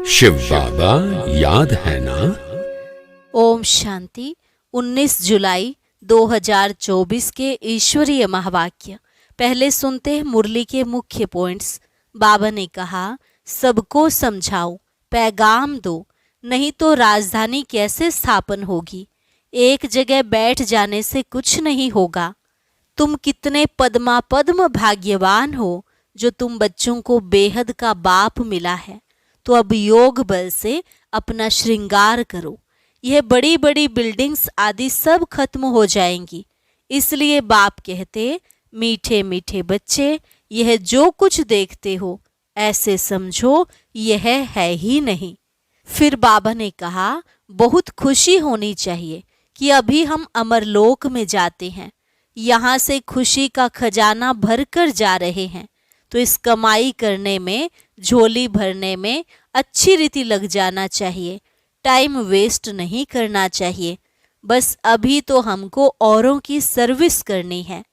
शिव बाबा याद है ना? ओम शांति। 19 जुलाई 2024 के ईश्वरीय महावाक्य। पहले सुनते हैं मुरली के मुख्य पॉइंट्स। बाबा ने कहा, सबको समझाओ, पैगाम दो, नहीं तो राजधानी कैसे स्थापन होगी। एक जगह बैठ जाने से कुछ नहीं होगा। तुम कितने पद्म भाग्यवान हो जो तुम बच्चों को बेहद का बाप मिला है। तो अब योग बल से अपना श्रृंगार करो। यह बड़ी बड़ी बिल्डिंग्स आदि सब खत्म हो जाएंगी। इसलिए बाप कहते, मीठे मीठे बच्चे, यह जो कुछ देखते हो ऐसे समझो यह है ही नहीं। फिर बाबा ने कहा, बहुत खुशी होनी चाहिए कि अभी हम अमरलोक में जाते हैं। यहाँ से खुशी का खजाना भरकर जा रहे हैं। तो इस कमाई करने में, झोली भरने में अच्छी रीति लग जाना चाहिए। टाइम वेस्ट नहीं करना चाहिए। बस अभी तो हमको औरों की सर्विस करनी है।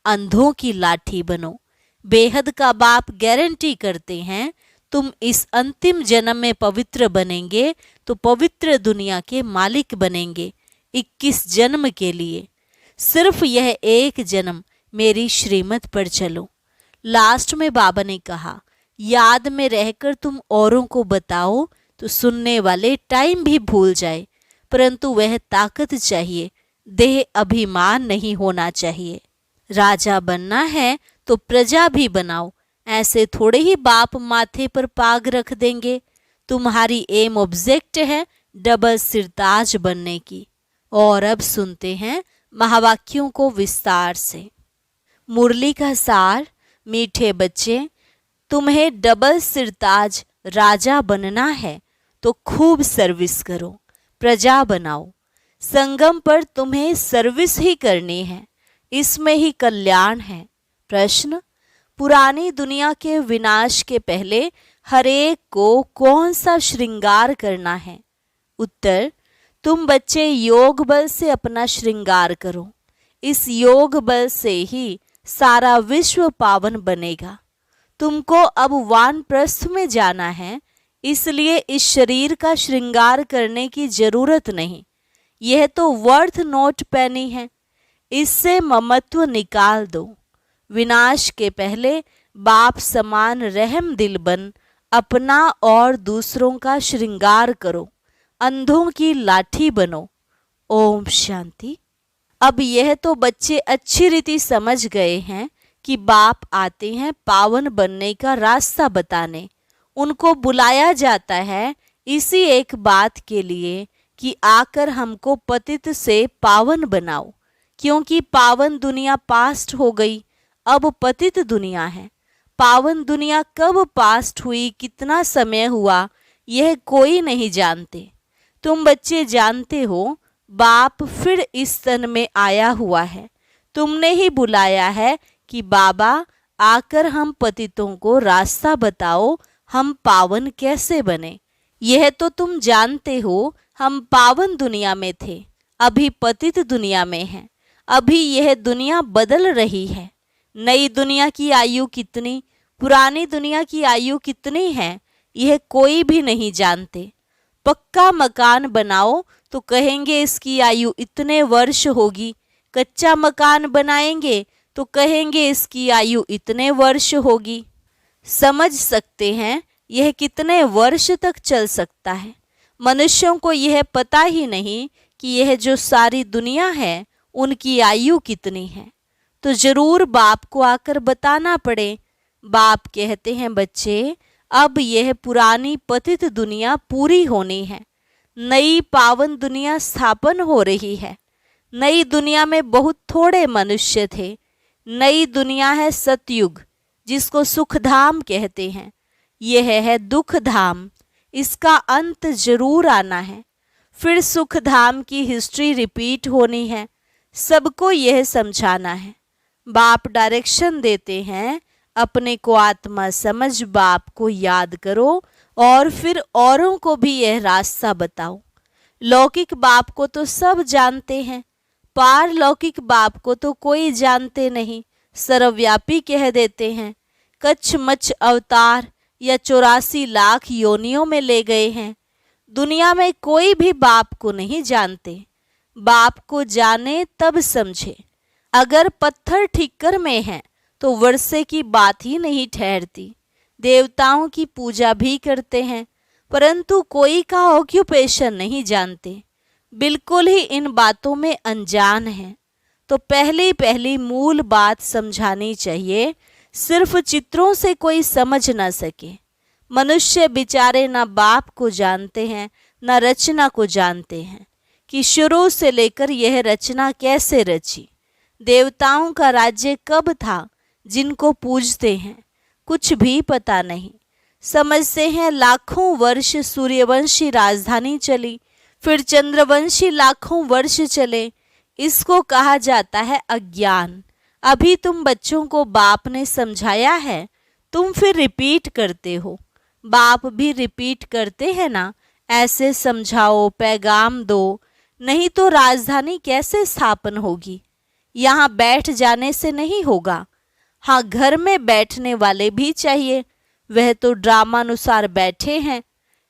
अंधों की लाठी बनो। बेहद का बाप गारंटी करते हैं, तुम इस अंतिम जन्म में पवित्र बनेंगे तो पवित्र दुनिया के मालिक बनेंगे। 21 जन्म के लिए सिर्फ यह एक जन्म मेरी श्रीमत पर चलो। लास्ट में बाबा ने कहा, याद में रहकर तुम औरों को बताओ तो सुनने वाले टाइम भी भूल जाए, परंतु वह ताकत चाहिए, देह अभिमान नहीं होना चाहिए। राजा बनना है तो प्रजा भी बनाओ। ऐसे थोड़े ही बाप माथे पर पाग रख देंगे। तुम्हारी एम ऑब्जेक्ट है डबल सिरताज बनने की। और अब सुनते हैं महावाक्यों को विस्तार से। मुरली का सार, मीठे बच्चे, तुम्हें डबल सिरताज राजा बनना है तो खूब सर्विस करो, प्रजा बनाओ। संगम पर तुम्हें सर्विस ही करनी है, इसमें ही कल्याण है। प्रश्न, पुरानी दुनिया के विनाश के पहले हर एक को कौन सा श्रृंगार करना है? उत्तर, तुम बच्चे योग बल से अपना श्रृंगार करो। इस योग बल से ही सारा विश्व पावन बनेगा। तुमको अब वानप्रस्थ में जाना है, इसलिए इस शरीर का श्रृंगार करने की जरूरत नहीं। यह तो वर्थ नोट पैनी है, इससे ममत्व निकाल दो। विनाश के पहले बाप समान रहम दिल बन अपना और दूसरों का श्रृंगार करो। अंधों की लाठी बनो। ओम शांति। अब यह तो बच्चे अच्छी रीति समझ गए हैं कि बाप आते हैं पावन बनने का रास्ता बताने। उनको बुलाया जाता है इसी एक बात के लिए कि आकर हमको पतित से पावन बनाओ, क्योंकि पावन दुनिया पास्ट हो गई, अब पतित दुनिया है। पावन दुनिया कब पास्ट हुई, कितना समय हुआ, यह कोई नहीं जानते। तुम बच्चे जानते हो, बाप फिर इस तन में आया हुआ है। तुमने ही बुलाया है कि बाबा आकर हम पतितों को रास्ता बताओ, हम पावन कैसे बने। यह तो तुम जानते हो, हम पावन दुनिया में थे, अभी पतित दुनिया में हैं। अभी यह दुनिया बदल रही है। नई दुनिया की आयु कितनी, पुरानी दुनिया की आयु कितनी है, यह कोई भी नहीं जानते। पक्का मकान बनाओ तो कहेंगे इसकी आयु इतने वर्ष होगी। कच्चा मकान बनाएंगे तो कहेंगे इसकी आयु इतने वर्ष होगी। समझ सकते हैं यह कितने वर्ष तक चल सकता है। मनुष्यों को यह पता ही नहीं कि यह जो सारी दुनिया है उनकी आयु कितनी है। तो जरूर बाप को आकर बताना पड़े। बाप कहते हैं, बच्चे अब यह पुरानी पतित दुनिया पूरी होनी है, नई पावन दुनिया स्थापन हो रही है। नई दुनिया में बहुत थोड़े मनुष्य थे। नई दुनिया है सतयुग, जिसको सुखधाम कहते हैं। यह है दुख धाम, इसका अंत जरूर आना है। फिर सुखधाम की हिस्ट्री रिपीट होनी है। सबको यह समझाना है। बाप डायरेक्शन देते हैं, अपने को आत्मा समझ बाप को याद करो और फिर औरों को भी यह रास्ता बताओ। लौकिक बाप को तो सब जानते हैं, पारलौकिक बाप को तो कोई जानते नहीं, सर्वव्यापी कह देते हैं। कच्छ मच्छ अवतार, या 84 लाख योनियों में ले गए हैं। दुनिया में कोई भी बाप को नहीं जानते। बाप को जाने तब समझे। अगर पत्थर ठिक्कर में है तो वर्षे की बात ही नहीं ठहरती। देवताओं की पूजा भी करते हैं परंतु कोई का ऑक्यूपेशन नहीं जानते, बिल्कुल ही इन बातों में अनजान है। तो पहली मूल बात समझानी चाहिए, सिर्फ चित्रों से कोई समझ ना सके। मनुष्य बेचारे ना बाप को जानते हैं ना रचना को जानते हैं कि शुरू से लेकर यह रचना कैसे रची। देवताओं का राज्य कब था जिनको पूजते हैं, कुछ भी पता नहीं। समझते हैं लाखों वर्ष सूर्यवंशी राजधानी चली, फिर चंद्रवंशी लाखों वर्ष चले। इसको कहा जाता है अज्ञान। अभी तुम बच्चों को बाप ने समझाया है, तुम फिर रिपीट करते हो। बाप भी रिपीट करते हैं ना, ऐसे समझाओ, पैगाम दो, नहीं तो राजधानी कैसे स्थापन होगी। यहाँ बैठ जाने से नहीं होगा। हाँ, घर में बैठने वाले भी चाहिए, वह तो ड्रामानुसार बैठे हैं।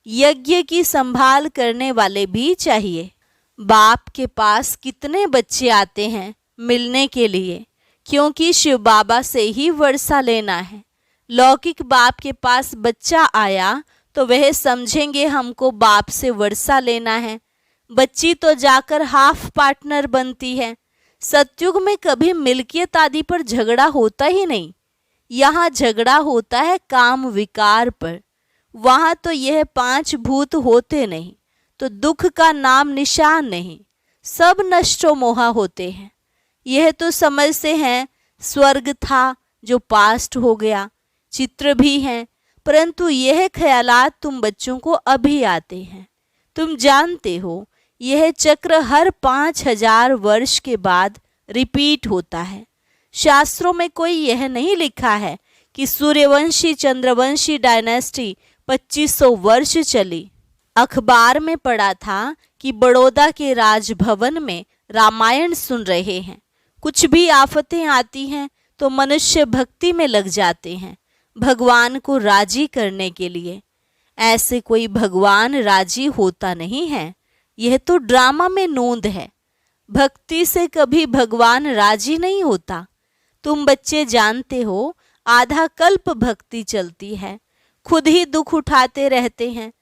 यज्ञ की संभाल करने वाले भी चाहिए। बाप के पास कितने बच्चे आते हैं मिलने के लिए, क्योंकि शिव बाबा से ही वर्षा लेना है। लौकिक बाप के पास बच्चा आया तो वह समझेंगे हमको बाप से वर्षा लेना है। बच्ची तो जाकर हाफ पार्टनर बनती है। सतयुग में कभी मिल्कियत आदि पर झगड़ा होता ही नहीं। यहाँ झगड़ा होता है काम विकार पर। वहाँ तो यह 5 भूत होते नहीं तो दुख का नाम निशान नहीं, सब नष्टो मोहा होते हैं। यह तो समझते हैं स्वर्ग था जो पास्ट हो गया, चित्र भी हैं, परंतु यह ख्यालात तुम बच्चों को अभी आते हैं। तुम जानते हो यह चक्र हर 5000 वर्ष के बाद रिपीट होता है। शास्त्रों में कोई यह नहीं लिखा है कि सूर्यवंशी चंद्रवंशी डायनेस्टी 2500 वर्ष चली। अखबार में पढ़ा था कि बड़ौदा के राजभवन में रामायण सुन रहे हैं। कुछ भी आफतें आती हैं तो मनुष्य भक्ति में लग जाते हैं भगवान को राजी करने के लिए। ऐसे कोई भगवान राजी होता नहीं है, यह तो ड्रामा में नोंद है। भक्ति से कभी भगवान राजी नहीं होता। तुम बच्चे जानते हो आधा कल्प भक्ति चलती है, खुद ही दुख उठाते रहते हैं।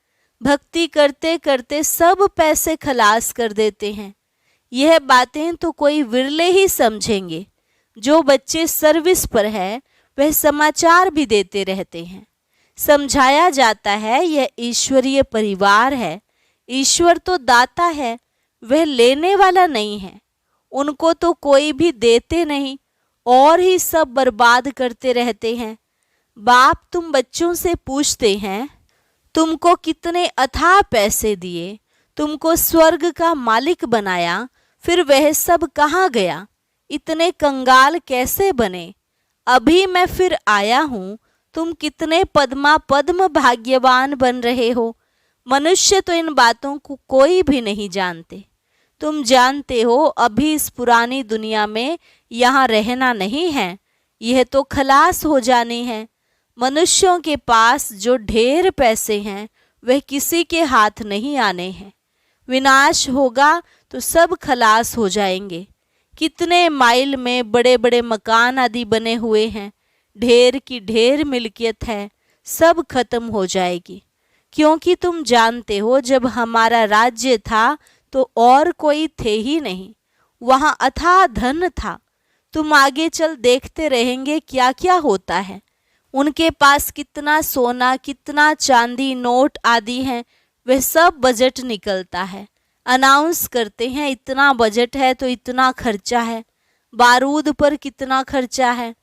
भक्ति करते करते सब पैसे खलास कर देते हैं। यह बातें तो कोई विरले ही समझेंगे। जो बच्चे सर्विस पर है वह समाचार भी देते रहते हैं। समझाया जाता है यह ईश्वरीय परिवार है। ईश्वर तो दाता है, वह लेने वाला नहीं है। उनको तो कोई भी देते नहीं और ही सब बर्बाद करते रहते हैं। बाप तुम बच्चों से पूछते हैं तुमको कितने अथाह पैसे दिए, तुमको स्वर्ग का मालिक बनाया, फिर वह सब कहाँ गया? इतने कंगाल कैसे बने? अभी मैं फिर आया हूँ, तुम कितने पद्म भाग्यवान बन रहे हो। मनुष्य तो इन बातों को कोई भी नहीं जानते। तुम जानते हो अभी इस पुरानी दुनिया में यहाँ रहना नहीं है, यह तो खलास हो जानी है। मनुष्यों के पास जो ढेर पैसे हैं वह किसी के हाथ नहीं आने हैं। विनाश होगा तो सब खलास हो जाएंगे। कितने माइल में बड़े बड़े मकान आदि बने हुए हैं, ढेर की ढेर मिल्कियत है, सब खत्म हो जाएगी। क्योंकि तुम जानते हो जब हमारा राज्य था तो और कोई थे ही नहीं, वहाँ अथाह धन था। तुम आगे चल देखते रहेंगे क्या क्या होता है। उनके पास कितना सोना, कितना चांदी, नोट आदि हैं, वह सब बजट निकलता है। अनाउंस करते हैं इतना बजट है तो इतना खर्चा है। बारूद पर कितना खर्चा है,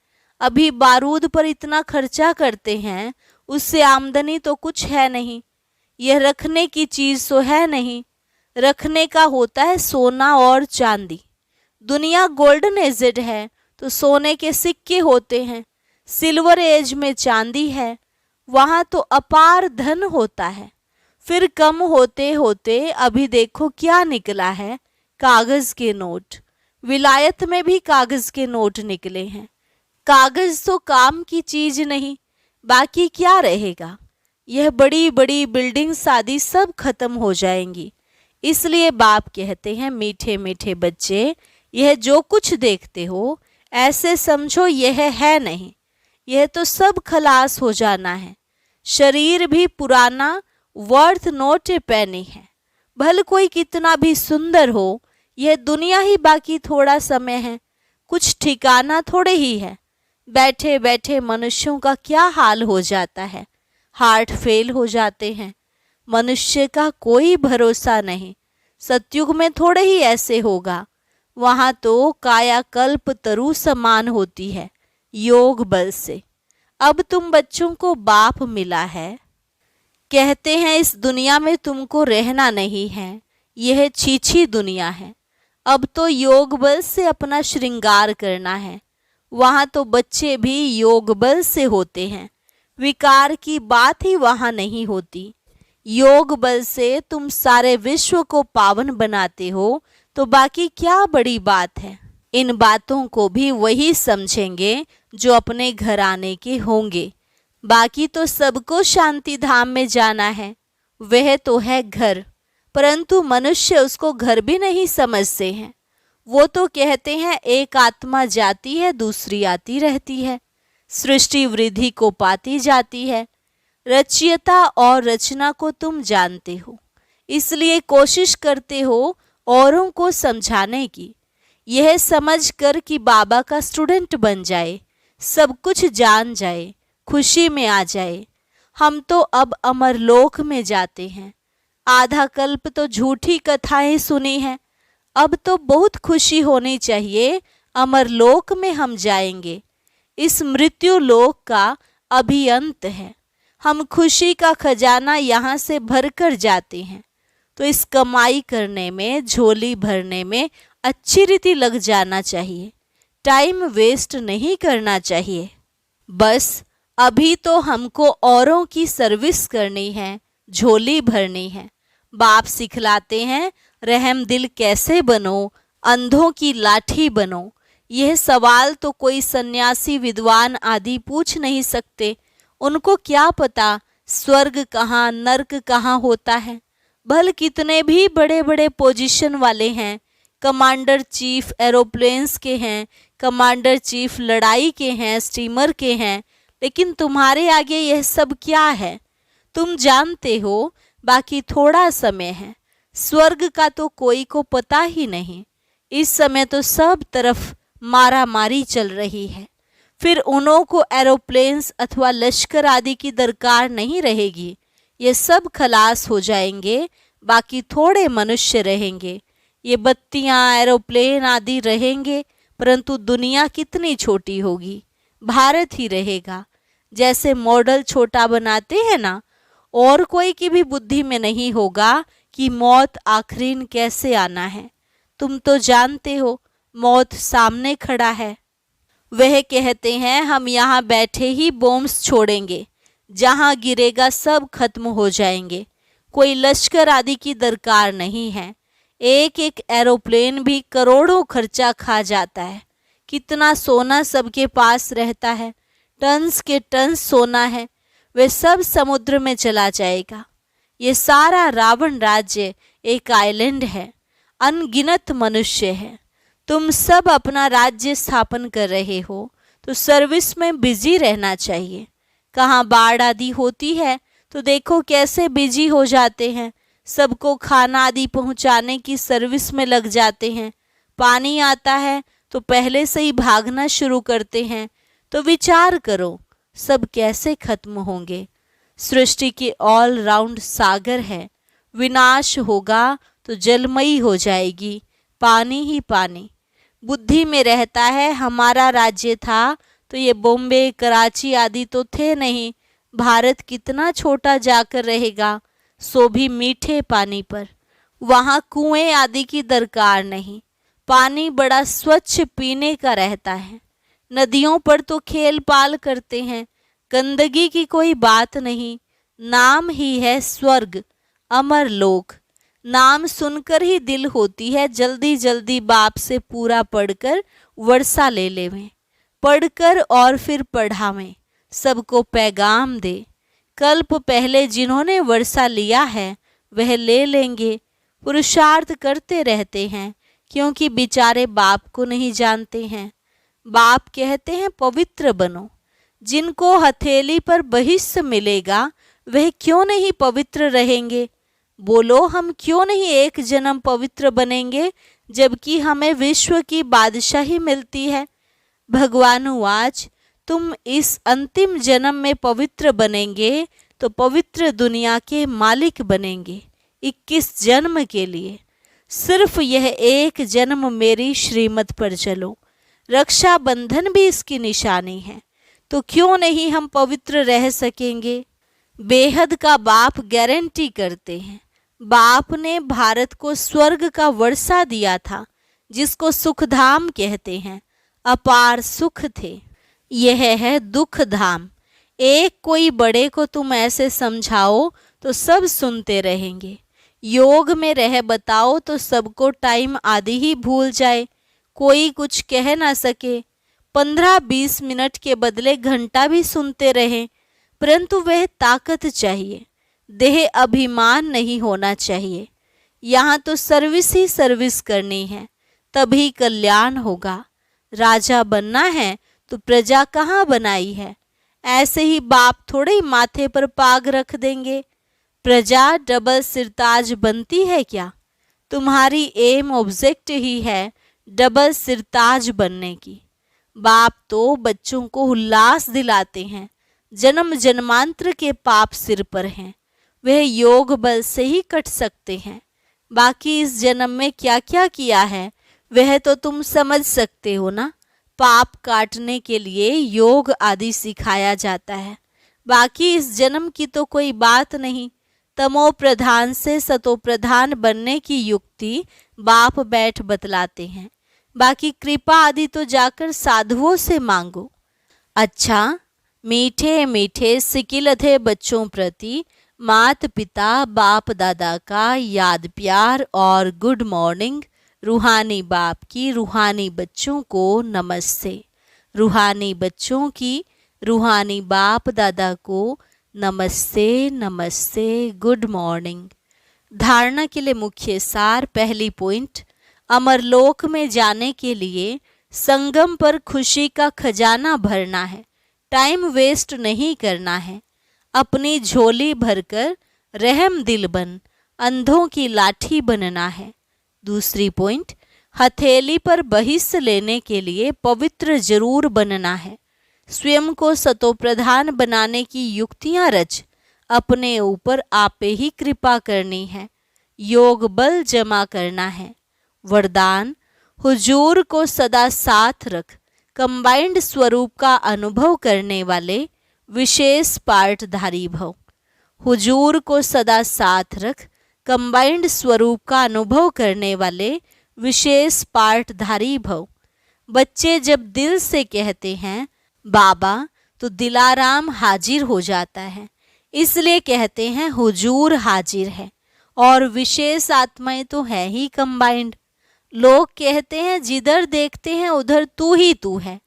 अभी बारूद पर इतना खर्चा करते हैं, उससे आमदनी तो कुछ है नहीं। यह रखने की चीज़ तो है नहीं, रखने का होता है सोना और चांदी। दुनिया गोल्डन एजेड है तो सोने के सिक्के होते हैं, सिल्वर एज में चांदी है, वहाँ तो अपार धन होता है। फिर कम होते होते अभी देखो क्या निकला है, कागज़ के नोट। विलायत में भी कागज़ के नोट निकले हैं। कागज़ तो काम की चीज़ नहीं, बाकी क्या रहेगा? यह बड़ी बड़ी बिल्डिंग्स आदि सब खत्म हो जाएंगी। इसलिए बाप कहते हैं, मीठे मीठे बच्चे, यह जो कुछ देखते हो ऐसे समझो यह है नहीं, यह तो सब खलास हो जाना है। शरीर भी पुराना, वर्थ नॉट ए पेनी है। भल कोई कितना भी सुंदर हो, यह दुनिया ही बाकी थोड़ा समय है, कुछ ठिकाना थोड़े ही है। बैठे बैठे मनुष्यों का क्या हाल हो जाता है, हार्ट फेल हो जाते हैं। मनुष्य का कोई भरोसा नहीं। सतयुग में थोड़े ही ऐसे होगा, वहाँ तो कायाकल्प तरु समान होती है योग बल से। अब तुम बच्चों को बाप मिला है, कहते हैं इस दुनिया में तुमको रहना नहीं है, यह छीछी दुनिया है। अब तो योग बल से अपना श्रृंगार करना है। वहाँ तो बच्चे भी योग बल से होते हैं, विकार की बात ही वहाँ नहीं होती। योग बल से तुम सारे विश्व को पावन बनाते हो, तो बाकी क्या बड़ी बात है। इन बातों को भी वही समझेंगे जो अपने घराने के होंगे। बाकी तो सबको शांति धाम में जाना है, वह तो है घर, परंतु मनुष्य उसको घर भी नहीं समझते हैं। वो तो कहते हैं एक आत्मा जाती है, दूसरी आती रहती है, सृष्टि वृद्धि को पाती जाती है। रचयिता और रचना को तुम जानते हो, इसलिए कोशिश करते हो औरों को समझाने की, यह समझकर कि बाबा का स्टूडेंट बन जाए, सब कुछ जान जाए, खुशी में आ जाए। हम तो अब अमरलोक में जाते हैं। आधा कल्प तो झूठी कथाएं सुनी हैं, अब तो बहुत खुशी होनी चाहिए, अमरलोक में हम जाएंगे। इस मृत्यु लोक का अभी अंत है। हम खुशी का खजाना यहाँ से भर कर जाते हैं, तो इस कमाई करने में, झोली भरने में अच्छी रीति लग जाना चाहिए। टाइम वेस्ट नहीं करना चाहिए। बस अभी तो हमको औरों की सर्विस करनी है, झोली भरनी है। बाप सिखलाते हैं रहम दिल कैसे बनो, अंधों की लाठी बनो। यह सवाल तो कोई सन्यासी विद्वान आदि पूछ नहीं सकते। उनको क्या पता स्वर्ग कहाँ, नर्क कहाँ होता है। भल कितने भी बड़े बड़े पोजीशन वाले हैं, कमांडर चीफ एरोप्लेन्स के हैं, कमांडर चीफ लड़ाई के हैं, स्टीमर के हैं, लेकिन तुम्हारे आगे यह सब क्या है? तुम जानते हो बाकी थोड़ा समय है। स्वर्ग का तो कोई को पता ही नहीं। इस समय तो सब तरफ मारा मारी चल रही है। फिर उन्हों को एरोप्लेन्स अथवा लश्कर आदि की दरकार नहीं रहेगी। ये सब खलास हो जाएंगे, बाकी थोड़े मनुष्य रहेंगे। ये बत्तियां, एरोप्लेन आदि रहेंगे, परंतु दुनिया कितनी छोटी होगी। भारत ही रहेगा। जैसे मॉडल छोटा बनाते हैं ना, और कोई की भी बुद्धि में नहीं होगा कि मौत आखिरीन कैसे आना है। तुम तो जानते हो मौत सामने खड़ा है। वह कहते हैं हम यहाँ बैठे ही बॉम्ब्स छोड़ेंगे, जहाँ गिरेगा सब खत्म हो जाएंगे। कोई लश्कर आदि की दरकार नहीं है। एक एक एरोप्लेन भी करोड़ों खर्चा खा जाता है। कितना सोना सबके पास रहता है, टन्स के टन्स सोना है, वे सब समुद्र में चला जाएगा। ये सारा रावण राज्य एक आइलैंड है, अनगिनत मनुष्य है। तुम सब अपना राज्य स्थापन कर रहे हो, तो सर्विस में बिजी रहना चाहिए। कहाँ बाढ़ आदि होती है तो देखो कैसे बिजी हो जाते हैं, सबको खाना आदि पहुँचाने की सर्विस में लग जाते हैं। पानी आता है तो पहले से ही भागना शुरू करते हैं। तो विचार करो सब कैसे खत्म होंगे। सृष्टि के ऑल राउंड सागर है, विनाश होगा तो जलमयी हो जाएगी, पानी ही पानी। बुद्धि में रहता है हमारा राज्य था तो ये बॉम्बे, कराची आदि तो थे नहीं। भारत कितना छोटा जाकर रहेगा, सो भी मीठे पानी पर। वहाँ कुएं आदि की दरकार नहीं, पानी बड़ा स्वच्छ पीने का रहता है। नदियों पर तो खेल पाल करते हैं, गंदगी की कोई बात नहीं। नाम ही है स्वर्ग, अमर लोक। नाम सुनकर ही दिल होती है जल्दी जल्दी बाप से पूरा पढ़कर वर्षा ले लेवें, पढ़कर और फिर पढ़ावें। सबको पैगाम दे। कल्प पहले जिन्होंने वर्षा लिया है वह ले लेंगे। पुरुषार्थ करते रहते हैं क्योंकि बेचारे बाप को नहीं जानते हैं। बाप कहते हैं पवित्र बनो। जिनको हथेली पर बहिष्य मिलेगा वह क्यों नहीं पवित्र रहेंगे? बोलो, हम क्यों नहीं एक जन्म पवित्र बनेंगे जबकि हमें विश्व की बादशाही मिलती है? भगवानुवाच, तुम इस अंतिम जन्म में पवित्र बनेंगे तो पवित्र दुनिया के मालिक बनेंगे। 21 जन्म के लिए सिर्फ यह एक जन्म मेरी श्रीमत पर चलो। रक्षाबंधन भी इसकी निशानी है। तो क्यों नहीं हम पवित्र रह सकेंगे? बेहद का बाप गारंटी करते हैं। बाप ने भारत को स्वर्ग का वर्षा दिया था जिसको सुखधाम कहते हैं। अपार सुख थे। यह है दुख धाम। एक कोई बड़े को तुम ऐसे समझाओ तो सब सुनते रहेंगे। योग में रह बताओ तो सबको टाइम आदि ही भूल जाए, कोई कुछ कह ना सके। 15-20 मिनट के बदले घंटा भी सुनते रहें, परंतु वह ताकत चाहिए, देह अभिमान नहीं होना चाहिए। यहाँ तो सर्विस ही सर्विस करनी है, तभी कल्याण होगा। राजा बनना है तो प्रजा कहाँ बनाई है? ऐसे ही बाप थोड़े ही माथे पर पाग रख देंगे। प्रजा डबल सिरताज बनती है क्या? तुम्हारी एम ऑब्जेक्ट ही है डबल सिरताज बनने की। बाप तो बच्चों को उल्लास दिलाते हैं। जन्म जन्मांतर के पाप सिर पर हैं, वह योग बल से ही कट सकते हैं। बाकी इस जन्म में क्या क्या किया है वह तो तुम समझ सकते हो ना। पाप काटने के लिए योग आदि सिखाया जाता है। बाकी इस जन्म की तो कोई बात नहीं। तमो प्रधान से सतो प्रधान बनने की युक्ति बाप बैठ बतलाते हैं। बाकी कृपा आदि तो जाकर साधुओं से मांगो। अच्छा, मीठे मीठे सिकिलधे बच्चों प्रति मात पिता बाप दादा का याद प्यार और गुड मॉर्निंग। रूहानी बाप की रूहानी बच्चों को नमस्ते। रूहानी बच्चों की रूहानी बाप दादा को नमस्ते नमस्ते, गुड मॉर्निंग। धारणा के लिए मुख्य सार। पहली पॉइंट, अमरलोक में जाने के लिए संगम पर खुशी का खजाना भरना है। टाइम वेस्ट नहीं करना है। अपनी झोली भरकर रहम दिल बन अंधों की लाठी बनना है। दूसरी पॉइंट, हथेली पर बहिष्य लेने के लिए पवित्र जरूर बनना है। स्वयं को सतोप्रधान बनाने की युक्तियां रच अपने ऊपर आपे ही कृपा करनी है। योग बल जमा करना है। वरदान, हुजूर को सदा साथ रख कंबाइंड स्वरूप का अनुभव करने वाले विशेष पार्टधारी भव। हुजूर को सदा साथ रख कंबाइंड स्वरूप का अनुभव करने वाले विशेष पार्टधारी भव। बच्चे जब दिल से कहते हैं बाबा तो दिलाराम हाजिर हो जाता है, इसलिए कहते हैं हुजूर हाजिर है। और विशेष आत्माएं तो है ही कंबाइंड। लोग कहते हैं जिधर देखते हैं उधर तू ही तू है,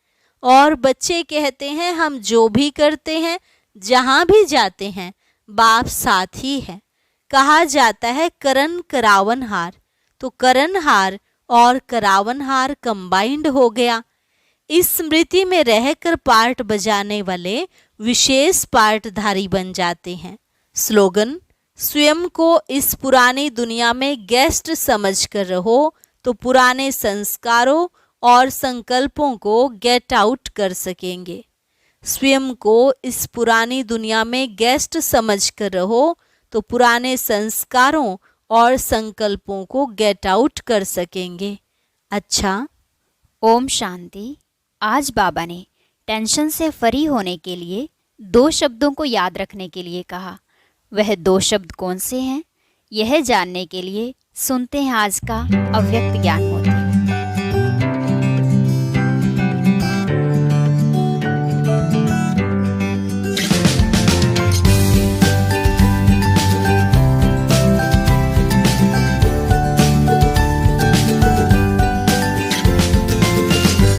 और बच्चे कहते हैं हम जो भी करते हैं जहाँ भी जाते हैं बाप साथ ही है। कहा जाता है करण करावनहार, तो करणहार और करावनहार कंबाइंड हो गया। इस स्मृति में रहकर पार्ट बजाने वाले विशेष पार्टधारी बन जाते हैं। स्लोगन, स्वयं को इस पुरानी दुनिया में गेस्ट समझकर रहो तो पुराने संस्कारों और संकल्पों को गेट आउट कर सकेंगे। स्वयं को इस पुरानी दुनिया में गेस्ट समझकर रहो तो पुराने संस्कारों और संकल्पों को गेट आउट कर सकेंगे। अच्छा, ओम शांति। आज बाबा ने टेंशन से फ्री होने के लिए 2 शब्दों को याद रखने के लिए कहा। वह 2 शब्द कौन से हैं, यह जानने के लिए सुनते हैं आज का अव्यक्त ज्ञान।